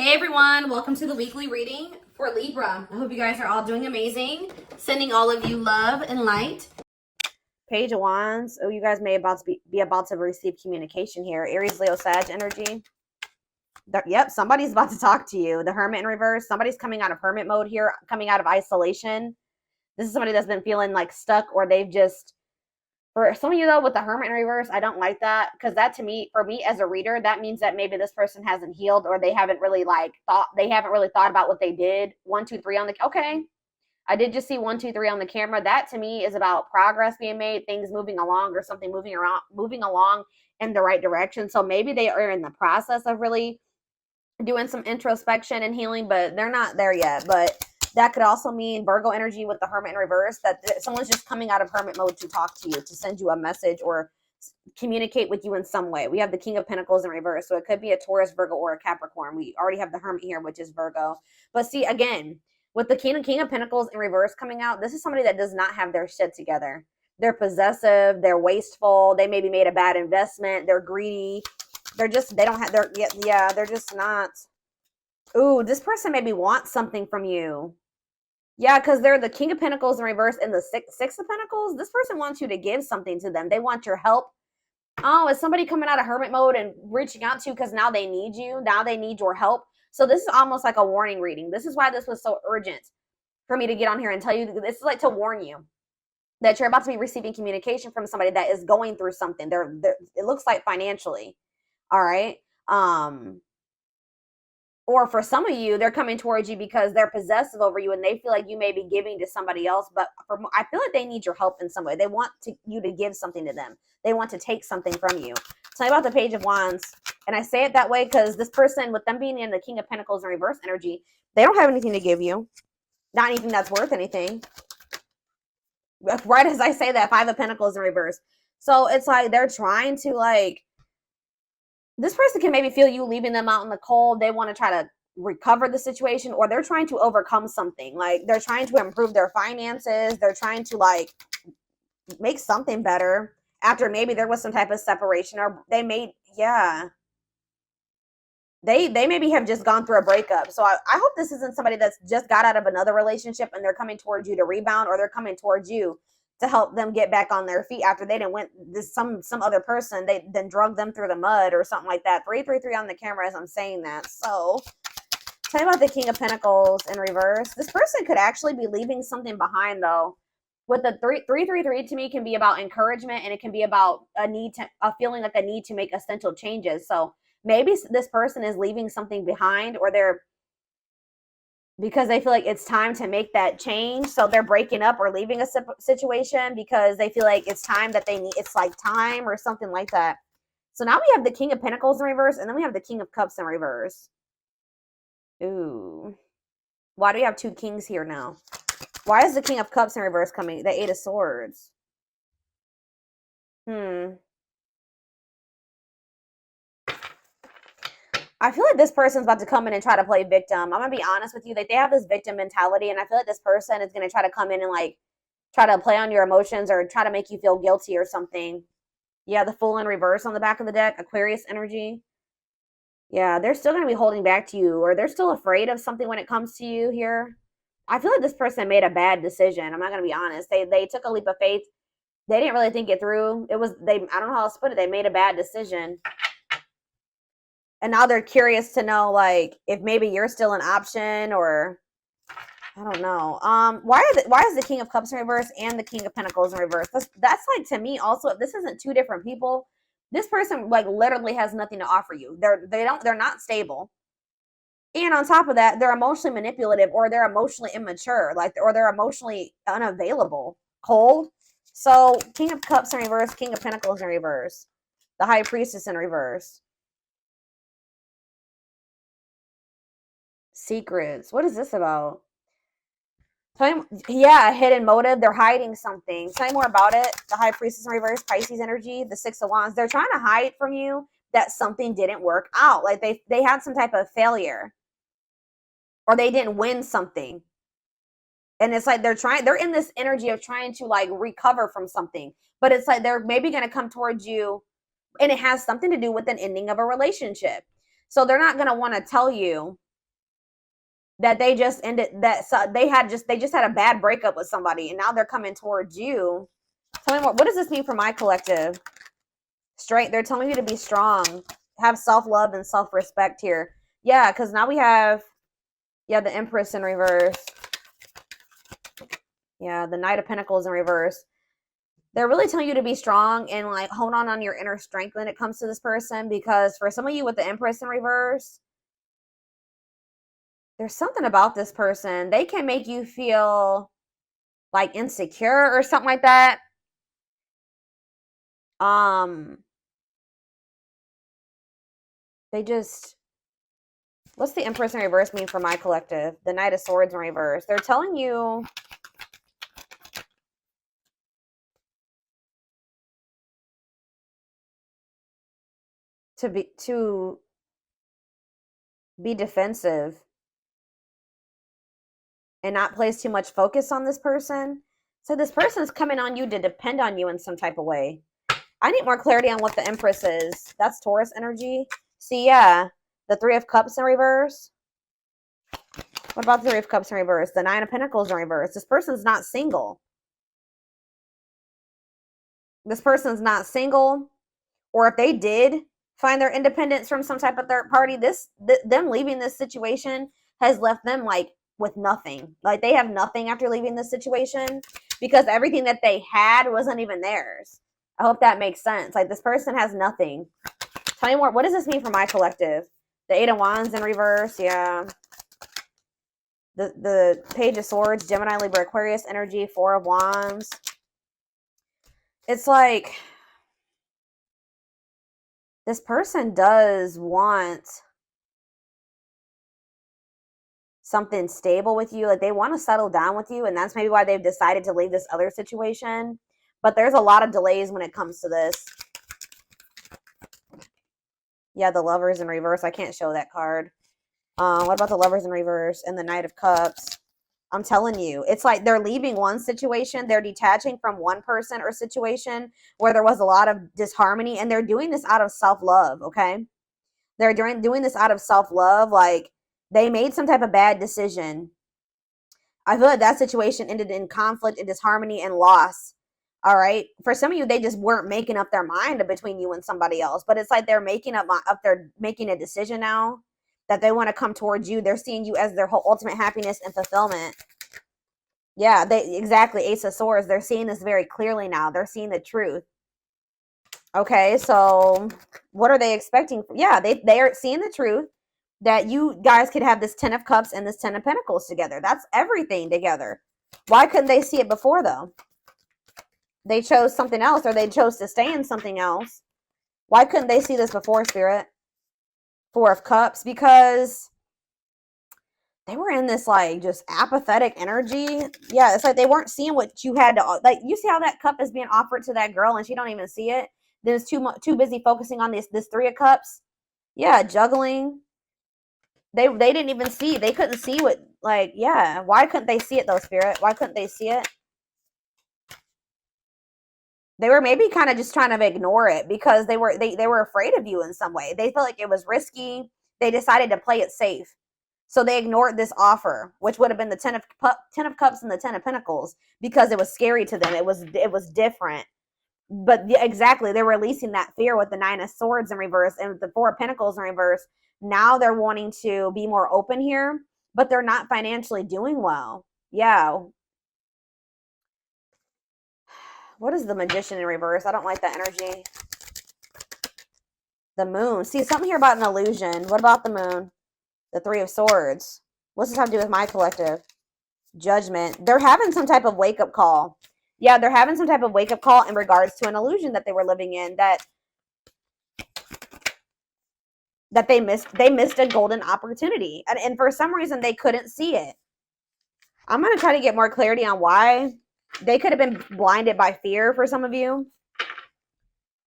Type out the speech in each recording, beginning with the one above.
Hey everyone, welcome to the weekly reading for Libra. I hope you guys are all doing amazing. Sending all of you love and light. Page of Wands. Oh, you guys may be about to receive communication here. Aries, Leo, Sag energy. Yep, somebody's about to talk to you. The Hermit in reverse. Somebody's coming out of hermit mode here, coming out of isolation. This is somebody that's been feeling like stuck, or they've just... For some of you, though, with the Hermit in reverse, I don't like that, because that, to me, for me as a reader, that means that maybe this person hasn't healed, or they haven't really thought about what they did. 1, 2, 3 on the... Okay. I did just see 1, 2, 3 on the camera. That, to me, is about progress being made, things moving along, or something moving along in the right direction. So maybe they are in the process of really doing some introspection and healing, but they're not there yet. But that could also mean Virgo energy with the Hermit in reverse, that someone's just coming out of hermit mode to talk to you, to send you a message or communicate with you in some way. We have the King of Pentacles in reverse, so it could be a Taurus, Virgo, or a Capricorn. We already have the Hermit here, which is Virgo. But see, again, with the King of Pentacles in reverse coming out, this is somebody that does not have their shit together. They're possessive, they're wasteful, they maybe made a bad investment, they're greedy. They're just not. Ooh, this person maybe wants something from you. Yeah, because they're the King of Pentacles in reverse and the Six of Pentacles. This person wants you to give something to them. They want your help. Oh, is somebody coming out of hermit mode and reaching out to you because now they need you? Now they need your help. So this is almost like a warning reading. This is why this was so urgent for me to get on here and tell you. This is like to warn you that you're about to be receiving communication from somebody that is going through something. It looks like financially. All right. Or for some of you, they're coming towards you because they're possessive over you and they feel like you may be giving to somebody else. But I feel like they need your help in some way. They want you to give something to them. They want to take something from you. Tell me about the Page of Wands. And I say it that way because this person, with them being in the King of Pentacles in reverse energy, they don't have anything to give you. Not anything that's worth anything. Right as I say that, Five of Pentacles in reverse. So it's like they're trying to this person can maybe feel you leaving them out in the cold. They want to try to recover the situation, or they're trying to overcome something. Like they're trying to improve their finances. They're trying to make something better after maybe there was some type of separation, or they maybe have just gone through a breakup. So I hope this isn't somebody that's just got out of another relationship and they're coming towards you to rebound, or they're coming towards you to help them get back on their feet after they didn't went some other person, they then drug them through the mud or something like that. 333 on the camera as I'm saying that. So tell me about the King of Pentacles in reverse. This person could actually be leaving something behind, though. With the 333 to me can be about encouragement, and it can be about a feeling like a need to make essential changes. So maybe this person is leaving something behind, or because they feel like it's time to make that change. So they're breaking up or leaving a situation because they feel like it's time that it's like time or something like that. So now we have the King of Pentacles in reverse, and then we have the King of Cups in reverse. Ooh. Why do we have two kings here now? Why is the King of Cups in reverse coming? The Eight of Swords. I feel like this person's about to come in and try to play victim. I'm going to be honest with you. Like, they have this victim mentality, and I feel like this person is going to try to come in and, try to play on your emotions or try to make you feel guilty or something. Yeah, the Fool in reverse on the back of the deck. Aquarius energy. Yeah, they're still going to be holding back to you, or they're still afraid of something when it comes to you here. I feel like this person made a bad decision. I'm not going to be honest. They took a leap of faith. They didn't really think it through. I don't know how else to put it. They made a bad decision. And now they're curious to know, if maybe you're still an option, or I don't know. Why is the King of Cups in reverse and the King of Pentacles in reverse? That's to me also, if this isn't two different people, this person literally has nothing to offer you. They're not stable. And on top of that, they're emotionally manipulative, or they're emotionally immature, or they're emotionally unavailable, cold. So King of Cups in reverse, King of Pentacles in reverse, the High Priestess in reverse. Secrets. What is this about? Yeah, a hidden motive. They're hiding something. Tell me more about it. The High Priestess in reverse, Pisces energy, the Six of Wands. They're trying to hide from you that something didn't work out. Like they had some type of failure, or they didn't win something. And it's like they're in this energy of trying to recover from something. But it's like they're maybe going to come towards you, and it has something to do with an ending of a relationship. So they're not going to want to tell you that they just ended, that they just had a bad breakup with somebody, and now they're coming towards you. Tell me more. What does this mean for my collective? Straight, they're telling you to be strong, have self-love and self-respect here. Yeah, because now we have, yeah, the Empress in reverse. Yeah, the Knight of Pentacles in reverse. They're really telling you to be strong and like hold on your inner strength when it comes to this person, because for some of you with the Empress in reverse, there's something about this person. They can make you feel like insecure or something like that. They just, what's the Empress in reverse mean for my collective? The Knight of Swords in reverse. They're telling you to be defensive and not place too much focus on this person. So this person is coming on you to depend on you in some type of way. I need more clarity on what the Empress is. That's Taurus energy. See, yeah, the Three of Cups in reverse. What about the Three of Cups in reverse? The Nine of Pentacles in reverse. This person's not single. This person's not single. Or if they did find their independence from some type of third party, them leaving this situation has left them like with nothing. Like they have nothing after leaving this situation, because everything that they had wasn't even theirs. I hope that makes sense. Like this person has nothing. Tell me more. What does this mean for my collective? The Eight of Wands in reverse. Yeah. The Page of Swords, Gemini, Libra, Aquarius energy, Four of Wands. It's like this person does want something stable with you. Like they want to settle down with you, and that's maybe why they've decided to leave this other situation. But there's a lot of delays when it comes to this. Yeah, the Lovers in reverse. I can't show that card. What about the Lovers in reverse and the Knight of Cups? I'm telling you, it's like they're leaving one situation. They're detaching from one person or situation where there was a lot of disharmony, and they're doing this out of self-love, okay? They're doing this out of self-love. Like they made some type of bad decision. I feel like that situation ended in conflict and disharmony and loss. All right. For some of you, they just weren't making up their mind between you and somebody else. But it's like they're making they're making a decision now that they want to come towards you. They're seeing you as their whole ultimate happiness and fulfillment. Yeah, exactly. Ace of Swords. They're seeing this very clearly now. They're seeing the truth. Okay, so what are they expecting? Yeah, they are seeing the truth that you guys could have this Ten of Cups and this Ten of Pentacles together. That's everything together. Why couldn't they see it before, though? They chose something else, or they chose to stay in something else. Why couldn't they see this before, Spirit? Four of Cups, because they were in this like just apathetic energy. Yeah, it's like they weren't seeing what you had to, like, you see how that cup is being offered to that girl and she don't even see it. Then it's too busy focusing on this Three of Cups. Yeah, juggling. They didn't even see. They couldn't see what, like, yeah. Why couldn't they see it though, Spirit? Why couldn't they see it? They were maybe kind of just trying to ignore it because they were afraid of you in some way. They felt like it was risky. They decided to play it safe. So they ignored this offer, which would have been the Ten of Cups and the Ten of Pentacles, because it was scary to them. It was different. But exactly, they're releasing that fear with the Nine of Swords in reverse and the Four of Pentacles in reverse. Now they're wanting to be more open here, but they're not financially doing well. Yeah. What is the Magician in reverse? I don't like that energy. The Moon. See, something here about an illusion. What about the Moon? The Three of Swords. What's this have to do with my collective? Judgment. They're having some type of wake-up call. Yeah, they're having some type of wake-up call in regards to an illusion that they were living in, that they missed a golden opportunity. And for some reason, they couldn't see it. I'm going to try to get more clarity on why. They could have been blinded by fear for some of you.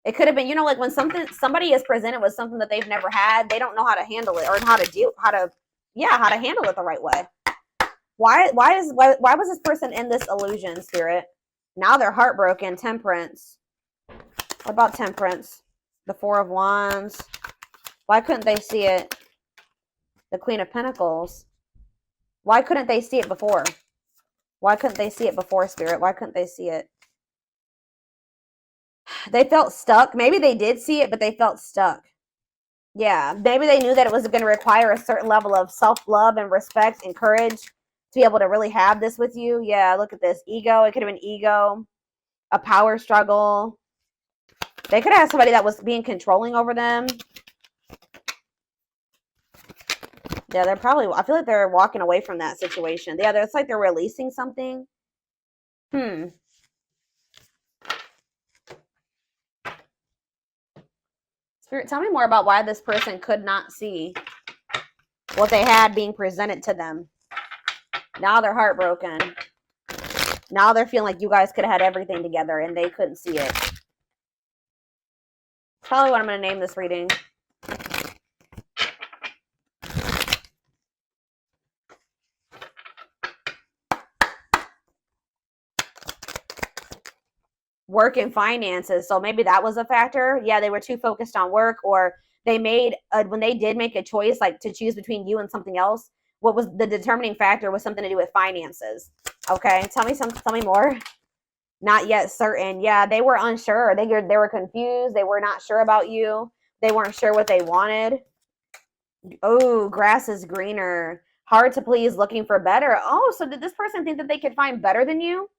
It could have been, like when somebody is presented with something that they've never had, they don't know how to handle it or how to handle it the right way. Why was this person in this illusion, Spirit? Now they're heartbroken. Temperance. What about Temperance? The Four of Wands. Why couldn't they see it? The Queen of Pentacles. Why couldn't they see it before? Why couldn't they see it before, Spirit? Why couldn't they see it? They felt stuck. Maybe they did see it, but they felt stuck. Yeah, maybe they knew that it was going to require a certain level of self-love and respect and courage to be able to really have this with you. Yeah, look at this. Ego. It could have been ego, a power struggle. They could have had somebody that was being controlling over them. Yeah, they're probably, I feel like they're walking away from that situation. Yeah, it's like they're releasing something. Spirit, tell me more about why this person could not see what they had being presented to them. Now they're heartbroken. Now they're feeling like you guys could have had everything together and they couldn't see it. Probably what I'm going to name this reading. Work and finances. So maybe that was a factor. Yeah, they were too focused on work, or they made, when they did make a choice, like to choose between you and something else, what was the determining factor was something to do with finances. Okay, tell me more. Not yet certain. Yeah, they were unsure. They were confused. They were not sure about you. They weren't sure what they wanted. Oh, grass is greener. Hard to please, looking for better. Oh, so did this person think that they could find better than you?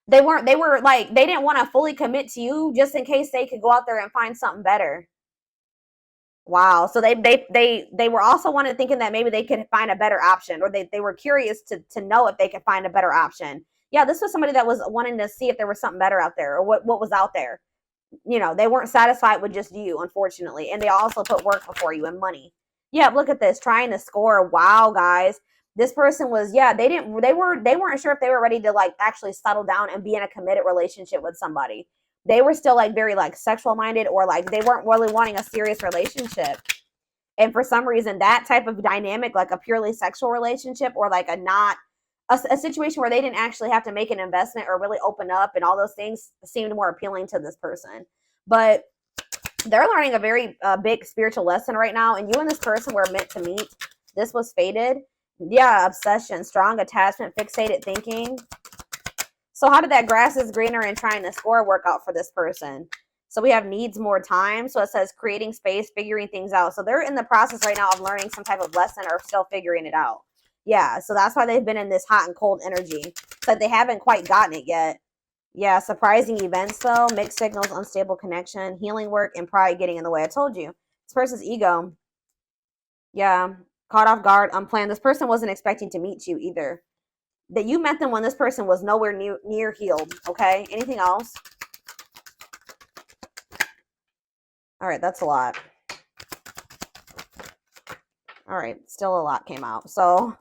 They were like, they didn't want to fully commit to you just in case they could go out there and find something better. Wow. So they were also thinking that maybe they could find a better option, or they were curious to know if they could find a better option. Yeah, this was somebody that was wanting to see if there was something better out there, or what was out there. You know, they weren't satisfied with just you, unfortunately. And they also put work before you and money. Yeah, look at this, trying to score. Wow, guys. This person was, yeah, they weren't sure if they were ready to like actually settle down and be in a committed relationship with somebody. They were still like very like sexual minded, or like they weren't really wanting a serious relationship. And for some reason, that type of dynamic, like a purely sexual relationship, or like a situation where they didn't actually have to make an investment or really open up and all those things, seemed more appealing to this person. But they're learning a very big spiritual lesson right now, and you and this person were meant to meet. This was fated. Yeah, obsession, strong attachment, fixated thinking. So how did that grass is greener and trying to score work out for this person? So we have needs more time. So it says creating space, figuring things out. So they're in the process right now of learning some type of lesson, or still figuring it out. Yeah, so that's why they've been in this hot and cold energy. But they haven't quite gotten it yet. Yeah, surprising events though, mixed signals, unstable connection, healing work, and pride getting in the way. I told you. This person's ego. Yeah, caught off guard, unplanned. This person wasn't expecting to meet you either. That you met them when this person was nowhere near healed. Okay, anything else? All right, that's a lot. All right, still a lot came out. So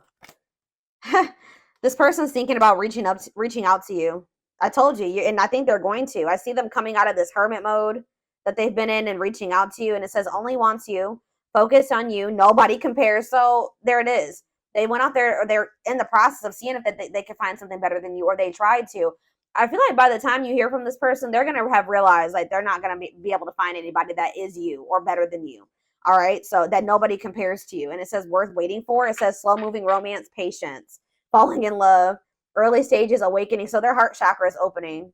this person's thinking about reaching out to you. I told you, and I think they're going to. I see them coming out of this hermit mode that they've been in and reaching out to you. And it says only wants you, focus on you, nobody compares. So there it is. They went out there, or they're in the process of seeing if they could find something better than you, or they tried to. I feel like by the time you hear from this person, they're going to have realized like they're not going to be able to find anybody that is you or better than you. All right. So that nobody compares to you. And it says worth waiting for. It says slow moving romance, patience, falling in love, early stages, awakening. So their heart chakra is opening.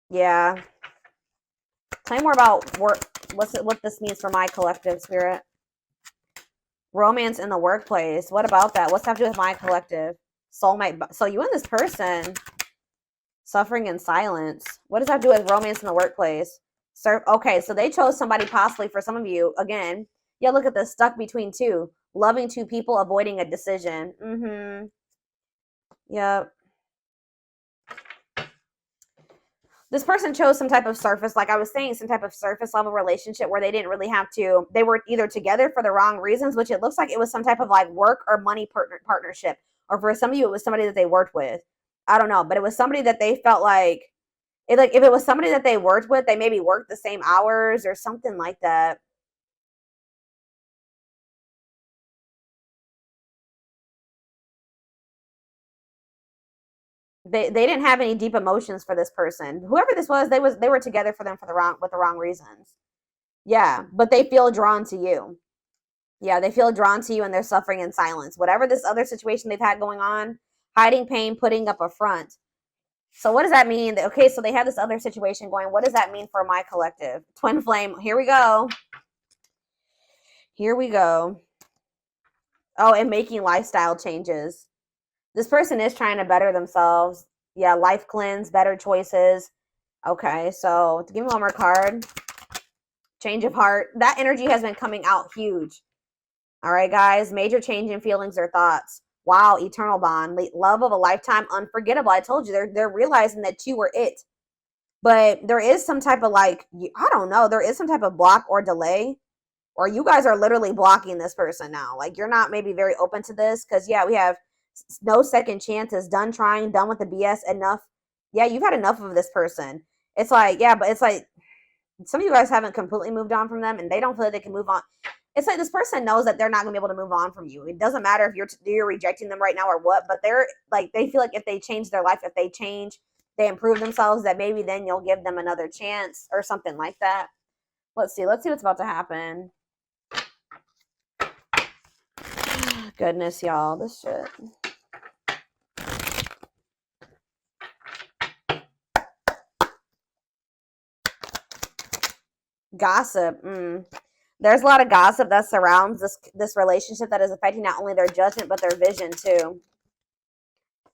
Yeah. Tell me more about what this means for my collective, Spirit. Romance in the workplace. What about that? What's that have to do with my collective? Soulmate. So you and this person, suffering in silence. What does that do with romance in the workplace? Okay, so they chose somebody possibly for some of you. Again, yeah, look at this. Stuck between two. Loving two people, avoiding a decision. Mm-hmm. Yep. This person chose some type of surface, like I was saying, some type of surface level relationship where they didn't really have to, they were either together for the wrong reasons, which it looks like it was some type of like work or money partnership. Or for some of you, it was somebody that they worked with. I don't know, but it was somebody that they felt like if it was somebody that they worked with, they maybe worked the same hours or something like that. They didn't have any deep emotions for this person. Whoever this was, they were together with the wrong reasons. Yeah, but they feel drawn to you. Yeah, they feel drawn to you and they're suffering in silence. Whatever this other situation they've had going on, hiding pain, putting up a front. So what does that mean? Okay, so they have this other situation going. What does that mean for my collective? Twin flame. Here we go. Here we go. Oh, and making lifestyle changes. This person is trying to better themselves. Yeah, life cleanse, better choices. Okay, so give me one more card. Change of heart. That energy has been coming out huge. All right, guys. Major change in feelings or thoughts. Wow, eternal bond. Love of a lifetime, unforgettable. I told you, they're realizing that you were it. But there is some type of I don't know. There is some type of block or delay. Or you guys are literally blocking this person now. Like, you're not maybe very open to this. Because, yeah, we have no second chances. Done trying. Done with the BS. Enough. Yeah, you've had enough of this person. It's like, yeah, but it's like some of you guys haven't completely moved on from them. And they don't feel like they can move on. It's like this person knows that they're not going to be able to move on from you. It doesn't matter if you're rejecting them right now or what. But they're like, they feel like if they change their life, if they change, they improve themselves, that maybe then you'll give them another chance or something like that. Let's see what's about to happen. Goodness, y'all, this shit. Gossip. There's a lot of gossip that surrounds this relationship that is affecting not only their judgment but their vision too.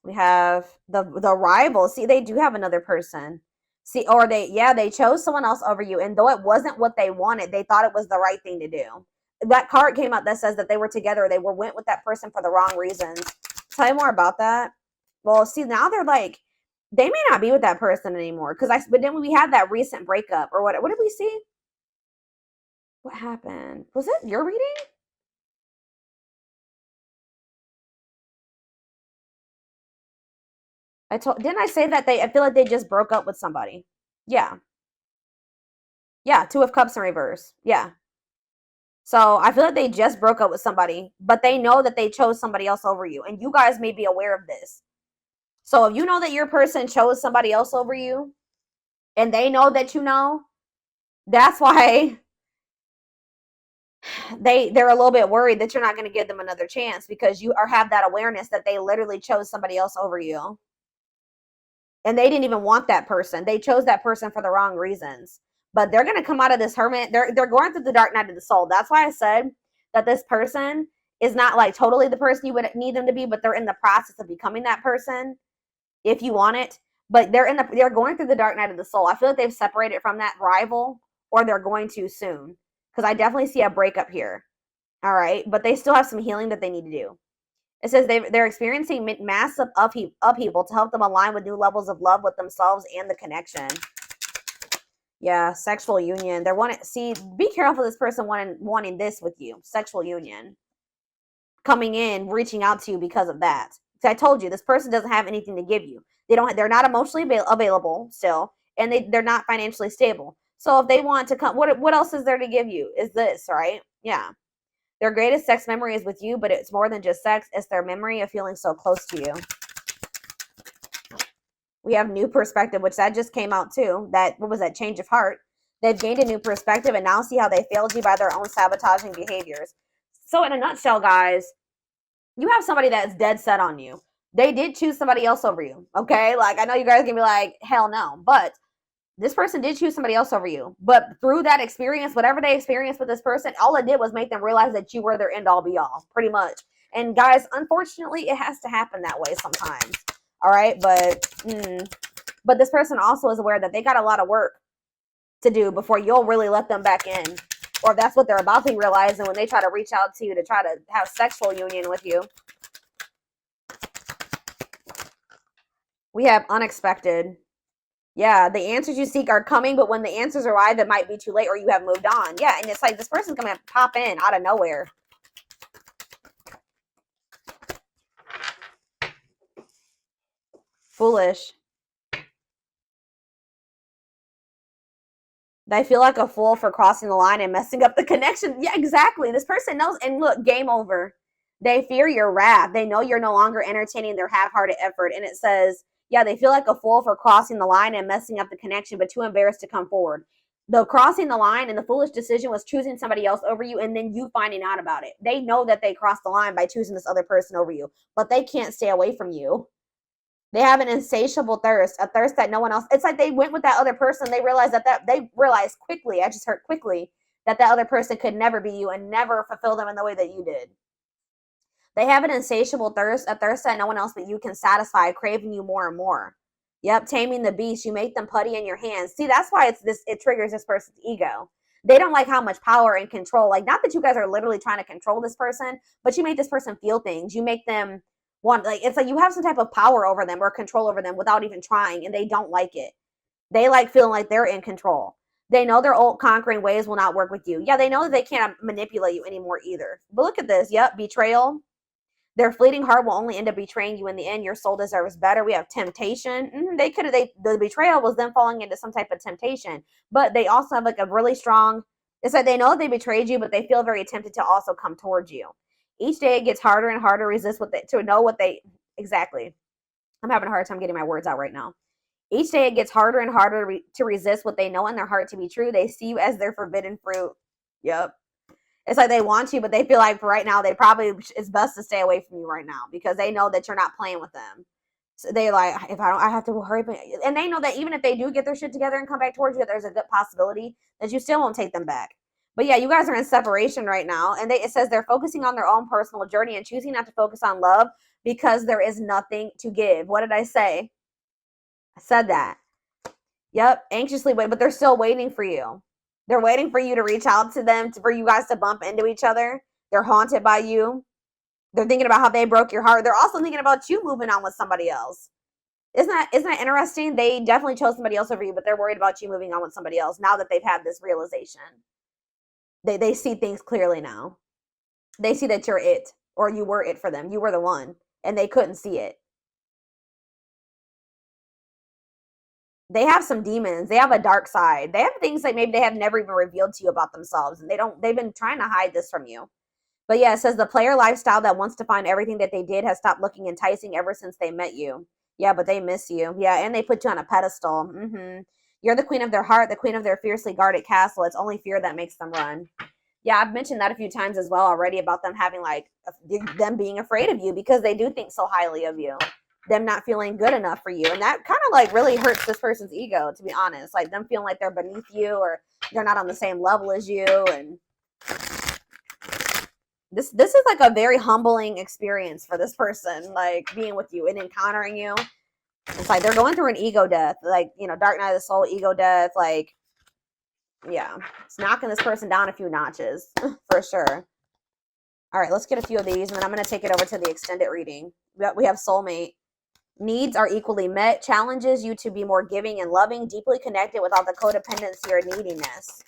We have the rival. See, they do have another person. See, or they chose someone else over you, and though it wasn't what they wanted, they thought it was the right thing to do. That card came out that says that they were together. They went with that person for the wrong reasons. Tell you more about that. Well, see, now they're like, they may not be with that person anymore. But then we had that recent breakup or what did we see? What happened? Was it your reading? Didn't I say that I feel like they just broke up with somebody? Yeah. Yeah, Two of Cups in reverse. Yeah. So I feel like they just broke up with somebody, but they know that they chose somebody else over you. And you guys may be aware of this. So if you know that your person chose somebody else over you, and they know that you know, that's why they're a little bit worried that you're not going to give them another chance, because you have that awareness that they literally chose somebody else over you. And they didn't even want that person. They chose that person for the wrong reasons. But they're going to come out of this hermit. They're going through the dark night of the soul. That's why I said that this person is not like totally the person you would need them to be, but they're in the process of becoming that person if you want it. But they're going through the dark night of the soul. I feel like they've separated from that rival, or they're going to soon, because I definitely see a breakup here. All right, but they still have some healing that they need to do. It says they're experiencing massive upheaval to help them align with new levels of love with themselves and the connection. Yeah, sexual union. Be careful this person wanting this with you. Sexual union. Coming in, reaching out to you because of that. So I told you, this person doesn't have anything to give you. They're not emotionally available still, and they're not financially stable. So if they want to come, what else is there to give you? Is this, right? Yeah. Their greatest sex memory is with you, but it's more than just sex. It's their memory of feeling so close to you. We have new perspective, which that just came out too. What was that? Change of heart. They've gained a new perspective and now see how they failed you by their own sabotaging behaviors. So in a nutshell, guys, you have somebody that's dead set on you. They did choose somebody else over you. Okay? Like, I know you guys can be like, hell no. But this person did choose somebody else over you. But through that experience, whatever they experienced with this person, all it did was make them realize that you were their end all be all, pretty much. And guys, unfortunately, it has to happen that way sometimes. All right? But this person also is aware that they got a lot of work to do before you'll really let them back in. Or if that's what they're about to realize, and when they try to reach out to you to try to have sexual union with you. We have unexpected. Yeah, the answers you seek are coming, but when the answers arrive, it might be too late or you have moved on. Yeah, and it's like this person's going to pop in out of nowhere. Foolish. They feel like a fool for crossing the line and messing up the connection. Yeah, exactly. This person knows. And look, game over. They fear your wrath. They know you're no longer entertaining their half-hearted effort. And it says, yeah, they feel like a fool for crossing the line and messing up the connection, but too embarrassed to come forward. The crossing the line and the foolish decision was choosing somebody else over you and then you finding out about it. They know that they crossed the line by choosing this other person over you, but they can't stay away from you. They have an insatiable thirst, a thirst that no one else. It's like they went with that other person. They realized they realized quickly. I just heard quickly that other person could never be you and never fulfill them in the way that you did. They have an insatiable thirst, a thirst that no one else but you can satisfy, craving you more and more. Yep, taming the beast. You make them putty in your hands. See, that's why it triggers this person's ego. They don't like how much power and control. Like, not that you guys are literally trying to control this person, but you make this person feel things. You make them want, like, it's like you have some type of power over them or control over them without even trying, and they don't like it. They like feeling like they're in control. They know their old conquering ways will not work with you. Yeah, they know that they can't manipulate you anymore either. But look at this. Yep, betrayal. Their fleeting heart will only end up betraying you in the end. Your soul deserves better. We have temptation. The betrayal was them falling into some type of temptation. But they also have like a really strong, it's like they know that they betrayed you, but they feel very tempted to also come towards you. Each day it gets harder and harder to resist exactly. I'm having a hard time getting my words out right now. Each day it gets harder and harder to resist what they know in their heart to be true. They see you as their forbidden fruit. Yep. It's like they want you, but they feel like for right now, it's best to stay away from you right now because they know that you're not playing with them. So they're like, I have to hurry. And they know that even if they do get their shit together and come back towards you, there's a good possibility that you still won't take them back. But yeah, you guys are in separation right now. And it says they're focusing on their own personal journey and choosing not to focus on love because there is nothing to give. What did I say? I said that. Yep, anxiously wait, but they're still waiting for you. They're waiting for you to reach out to them, for you guys to bump into each other. They're haunted by you. They're thinking about how they broke your heart. They're also thinking about you moving on with somebody else. Isn't that interesting? They definitely chose somebody else over you, but they're worried about you moving on with somebody else now that they've had this realization. They see things clearly now. They see that you're it, or you were it for them. You were the one, and they couldn't see it. They have some demons. They have a dark side. They have things that maybe they have never even revealed to you about themselves. And they've been trying to hide this from you. But yeah, it says the player lifestyle that wants to find everything that they did has stopped looking enticing ever since they met you. Yeah, but they miss you. Yeah, and they put you on a pedestal. You're the queen of their heart, the queen of their fiercely guarded castle. It's only fear that makes them run. Yeah, I've mentioned that a few times as well already about them having them being afraid of you because they do think so highly of you. Them not feeling good enough for you. And that kind of really hurts this person's ego, to be honest. Like them feeling like they're beneath you or they're not on the same level as you. And this is like a very humbling experience for this person, like being with you and encountering you. It's like they're going through an ego death, like, dark night of the soul, ego death. Like, yeah, it's knocking this person down a few notches for sure. All right, let's get a few of these and then I'm going to take it over to the extended reading. We have soulmate. Needs are equally met, challenges you to be more giving and loving, deeply connected without the codependency or neediness.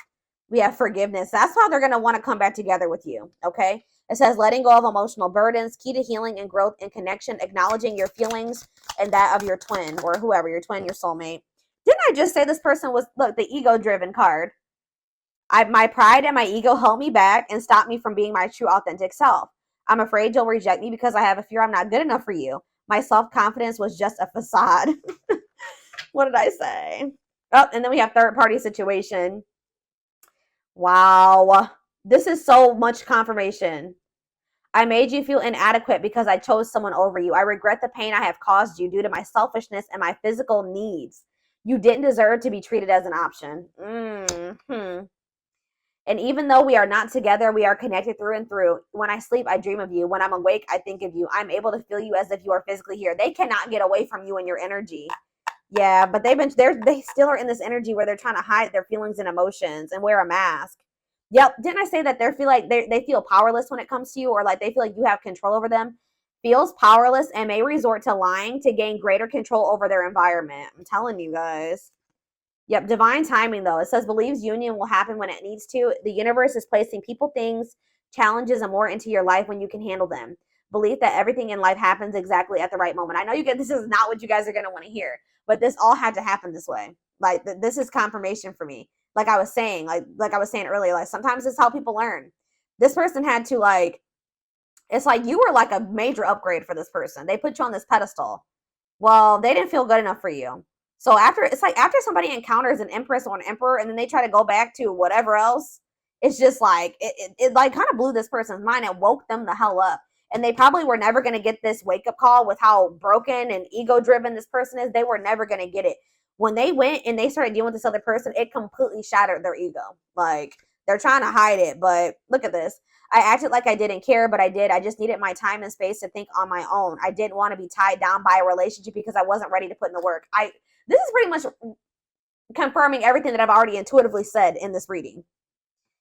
We have forgiveness. That's how they're going to want to come back together with you, okay? It says letting go of emotional burdens, key to healing and growth and connection, acknowledging your feelings and that of your twin or whoever, your twin, your soulmate. Didn't I just say this person was, look, the ego-driven card? My pride and my ego held me back and stopped me from being my true authentic self. I'm afraid you'll reject me because I have a fear I'm not good enough for you. My self-confidence was just a facade. What did I say? Oh, and then we have third-party situation. Wow. This is so much confirmation. I made you feel inadequate because I chose someone over you. I regret the pain I have caused you due to my selfishness and my physical needs. You didn't deserve to be treated as an option. And even though we are not together, we are connected through and through. When I sleep, I dream of you. When I'm awake, I think of you. I'm able to feel you as if you are physically here. They cannot get away from you and your energy. Yeah, but they still are in this energy where they're trying to hide their feelings and emotions and wear a mask. Yep. Didn't I say that they feel powerless when it comes to you, or like they feel like you have control over them? Feels powerless and may resort to lying to gain greater control over their environment. I'm telling you guys. Yep, divine timing, though. It says believes union will happen when it needs to. The universe is placing people, things, challenges, and more into your life when you can handle them. Belief that everything in life happens exactly at the right moment. I know this is not what you guys are going to want to hear, but this all had to happen this way. Like, this is confirmation for me. Like I was saying, like I was saying earlier, like sometimes it's how people learn. This person had to it's like you were like a major upgrade for this person. They put you on this pedestal. Well, they didn't feel good enough for you. So after, it's like after somebody encounters an empress or an emperor and then they try to go back to whatever else, it's just like, it like kind of blew this person's mind and woke them the hell up. And they probably were never going to get this wake up call with how broken and ego driven this person is. They were never going to get it. When they went and they started dealing with this other person, it completely shattered their ego. Like, they're trying to hide it, but look at this. I acted like I didn't care, but I did. I just needed my time and space to think on my own. I didn't want to be tied down by a relationship because I wasn't ready to put in the work. This is pretty much confirming everything that I've already intuitively said in this reading.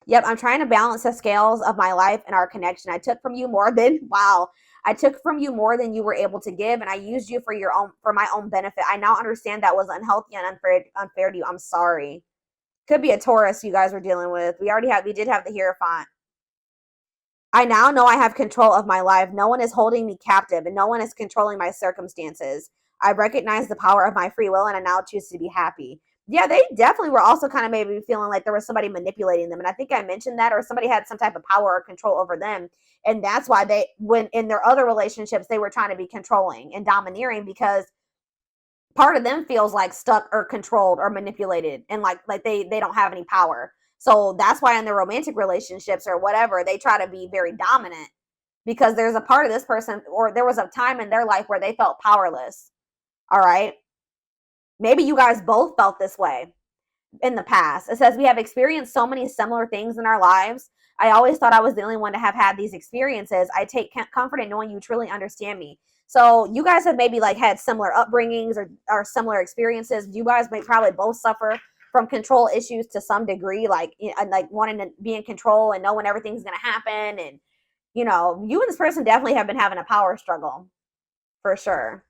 Yep, I'm trying to balance the scales of my life and our connection. I took from you more than, wow, I took from you more than you were able to give, and I used you for my own benefit. I now understand that was unhealthy and unfair to you. I'm sorry. Could be a Taurus you guys were dealing with. We did have the Hierophant. I now know I have control of my life. No one is holding me captive, and no one is controlling my circumstances. I recognize the power of my free will, and I now choose to be happy. Yeah, they definitely were also kind of maybe feeling like there was somebody manipulating them. And I think I mentioned that, or somebody had some type of power or control over them. And that's why when in their other relationships, they were trying to be controlling and domineering, because part of them feels like stuck or controlled or manipulated, and like they don't have any power. So that's why in their romantic relationships or whatever, they try to be very dominant, because there's a part of this person, or there was a time in their life where they felt powerless. All right. Maybe you guys both felt this way in the past. It says we have experienced so many similar things in our lives. I always thought I was the only one to have had these experiences. I take comfort in knowing you truly understand me. So you guys have maybe like had similar upbringings or similar experiences. You guys may probably both suffer from control issues to some degree, like wanting to be in control and knowing everything's going to happen. And, you and this person definitely have been having a power struggle for sure.